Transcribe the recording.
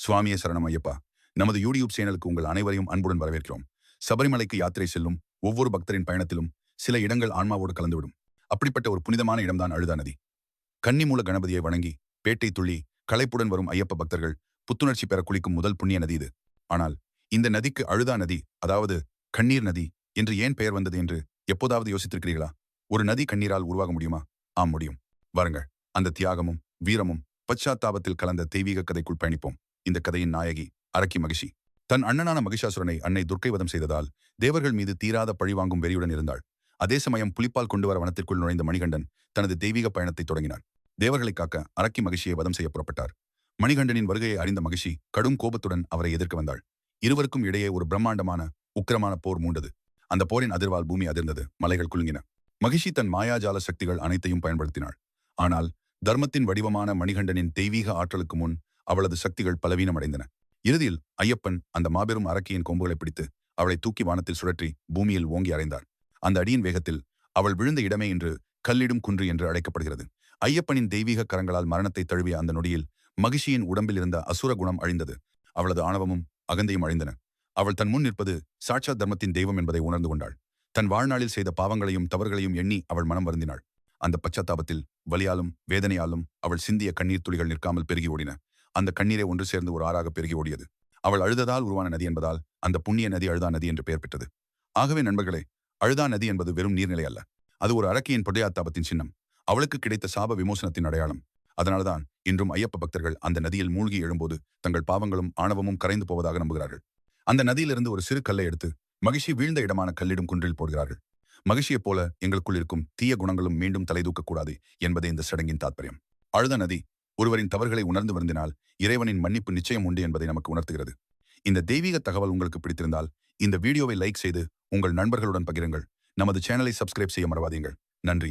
சுவாமியே சரணம் ஐயப்பா. நமது யூடியூப் சேனலுக்கு உங்கள் அனைவரையும் அன்புடன் வரவேற்கிறோம். சபரிமலைக்கு யாத்திரை செல்லும் ஒவ்வொரு பக்தரின் பயணத்திலும் சில இடங்கள் ஆன்மாவோடு கலந்துவிடும். அப்படிப்பட்ட ஒரு புனிதமான இடம்தான் அழுதா நதி. கன்னிமூல கணபதியை வணங்கி பேட்டை துள்ளி களைப்புடன் வரும் ஐயப்ப பக்தர்கள் புத்துணர்ச்சி பெற குளிக்கும் முதல் புண்ணிய நதி இது. ஆனால் இந்த நதிக்கு அழுதா நதி, அதாவது கண்ணீர் நதி என்று ஏன் பெயர் வந்தது என்று எப்போதாவது யோசித்திருக்கிறீர்களா? ஒரு நதி கண்ணீரால் உருவாக முடியுமா? ஆம், முடியும். வாருங்கள், அந்த தியாகமும் வீரமும் பச்சாத்தாபத்தில் கலந்த தெய்வீக கதைக்குள் பயணிப்போம். இந்த கதையின் நாயகி அரக்கி மகிஷி. தன் அண்ணனான மகிஷாசுரனை அன்னை துர்க்கை வதம் செய்ததால் தேவர்கள் மீது தீராத பழிவாங்கும் வெறியுடன் இருந்தாள். அதே சமயம் புலிப்பால் கொண்டு வர வனத்திற்குள் நுழைந்த மணிகண்டன் தனது தெய்வீக பயணத்தை தொடங்கினார். தேவர்களை காக்க அரக்கி மகிஷியை வதம் செய்ய புறப்பட்டார். மணிகண்டனின் வருகையை அறிந்த மகிஷி கடும் கோபத்துடன் அவரை எதிர்க்க வந்தாள். இருவருக்கும் இடையே ஒரு பிரம்மாண்டமான உக்கிரமான போர் மூண்டது. அந்த போரின் அதிர்வால் பூமி அதிர்ந்தது, மலைகள் குலுங்கின. மகிஷி தன் மாயாஜால சக்திகள் அனைத்தையும் பயன்படுத்தினாள். ஆனால் தர்மத்தின் வடிவமான மணிகண்டனின் தெய்வீக ஆற்றலுக்கு முன் அவளது சக்திகள் பலவீனமடைந்தன. இறுதியில் ஐயப்பன் அந்த மாபெரும் அரக்கியின் கொம்புகளை பிடித்து அவளை தூக்கி வானத்தில் சுழற்றி பூமியில் ஓங்கி அறைந்தார். அந்த அடியின் வேகத்தில் அவள் விழுந்த இடமே இன்று கல்லிடும் குன்று என்று அழைக்கப்படுகிறது. ஐயப்பனின் தெய்வீக கரங்களால் மரணத்தை தழுவிய அந்த நொடியில் மகிஷியின் உடம்பில் இருந்த அசுர குணம் அழிந்தது. அவளது ஆணவமும் அகந்தையும் அழிந்தன. அவள் தன் முன் நிற்பது சாட்சாத் தர்மத்தின் தெய்வம் என்பதை உணர்ந்து கொண்டாள். தன் வாழ்நாளில் செய்த பாவங்களையும் தவறுகளையும் எண்ணி அவள் மனம் வருந்தினாள். அந்த பச்சாத்தாபத்தில் வலியாலும் வேதனையாலும் அவள் சிந்திய கண்ணீர் துளிகள் நிற்காமல் பெருகி ஓடின. அந்த கண்ணீரை ஒன்று சேர்ந்து ஒரு ஆறாக பெருகி ஓடியது. அவள் அழுததால் உருவான நதி என்பதால் அந்த புண்ணிய நதி அழுதா நதி என்று பெயர் பெற்றது. ஆகவே நண்பர்களே, அழுதா நதி என்பது வெறும் நீர்நிலை அல்ல. அது ஒரு அரக்கியின் படையாத்தாபத்தின் சின்னம். அவளுக்கு கிடைத்த சாப விமோசனத்தின் அடையாளம். அதனால்தான் இன்றும் ஐயப்ப பக்தர்கள் அந்த நதியில் மூழ்கி எழும்போது தங்கள் பாவங்களும் ஆணவமும் கரைந்து போவதாக நம்புகிறார்கள். அந்த நதியிலிருந்து ஒரு சிறு கல்லை எடுத்து மகிஷி வீழ்ந்த இடமான கல்லிடும் குன்றில் போடுகிறார்கள். மகிழ்ச்சியைப் போல எங்களுக்குள் இருக்கும் தீய குணங்களும் மீண்டும் தலைதூக்கக்கூடாது என்பதே இந்த சடங்கின் தாற்பயம். அழுத நதி ஒருவரின் தவறுகளை உணர்ந்து வருந்தினால் இறைவனின் மன்னிப்பு நிச்சயம் உண்டு என்பதை நமக்கு உணர்த்துகிறது. இந்த தெய்வீக தகவல் உங்களுக்கு பிடித்திருந்தால் இந்த வீடியோவை லைக் செய்து உங்கள் நண்பர்களுடன் பகிருங்கள். நமது சேனலை சப்ஸ்கிரைப் செய்ய மறவாதீர்கள். நன்றி.